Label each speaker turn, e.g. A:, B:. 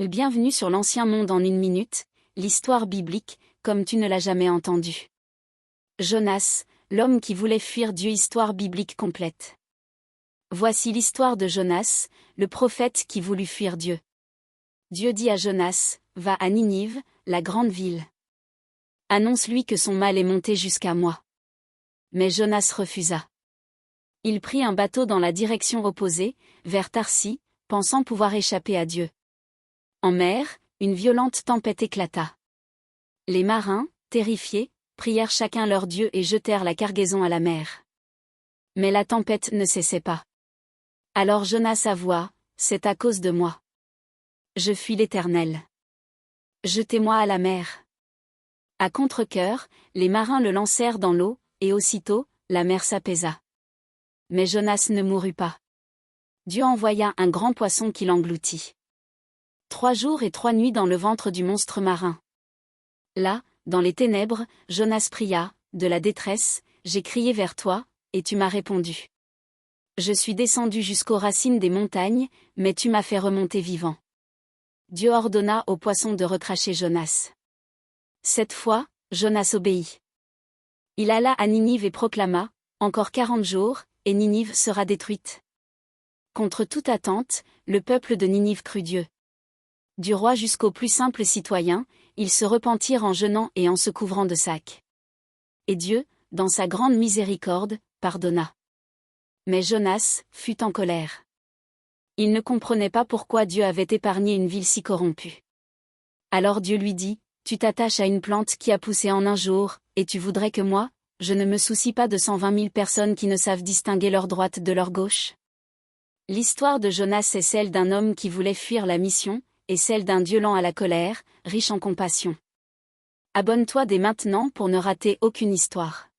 A: Bienvenue sur l'Ancien Monde en une minute, l'histoire biblique, comme tu ne l'as jamais entendue. Jonas, l'homme qui voulait fuir Dieu. Histoire biblique complète. Voici l'histoire de Jonas, le prophète qui voulut fuir Dieu. Dieu dit à Jonas, « Va à Ninive, la grande ville. Annonce-lui que son mal est monté jusqu'à moi. » Mais Jonas refusa. Il prit un bateau dans la direction opposée, vers Tarsis, pensant pouvoir échapper à Dieu. En mer, une violente tempête éclata. Les marins, terrifiés, prièrent chacun leur Dieu et jetèrent la cargaison à la mer. Mais la tempête ne cessait pas. Alors Jonas avoua, « C'est à cause de moi. Je fuis l'Éternel. Jetez-moi à la mer. » À contre-cœur, les marins le lancèrent dans l'eau, et aussitôt, la mer s'apaisa. Mais Jonas ne mourut pas. Dieu envoya un grand poisson qui l'engloutit. 3 jours et 3 nuits dans le ventre du monstre marin. Là, dans les ténèbres, Jonas pria, « De la détresse, j'ai crié vers toi, et tu m'as répondu. Je suis descendu jusqu'aux racines des montagnes, mais tu m'as fait remonter vivant. » Dieu ordonna au poisson de recracher Jonas. Cette fois, Jonas obéit. Il alla à Ninive et proclama, « Encore 40 jours, et Ninive sera détruite. » Contre toute attente, le peuple de Ninive crut Dieu. Du roi jusqu'aux plus simples citoyens, ils se repentirent en jeûnant et en se couvrant de sacs. Et Dieu, dans sa grande miséricorde, pardonna. Mais Jonas fut en colère. Il ne comprenait pas pourquoi Dieu avait épargné une ville si corrompue. Alors Dieu lui dit, « Tu t'attaches à une plante qui a poussé en un jour, et tu voudrais que moi, je ne me soucie pas de 120 000 personnes qui ne savent distinguer leur droite de leur gauche ?» L'histoire de Jonas est celle d'un homme qui voulait fuir la mission, et celle d'un Dieu lent à la colère, riche en compassion. Abonne-toi dès maintenant pour ne rater aucune histoire.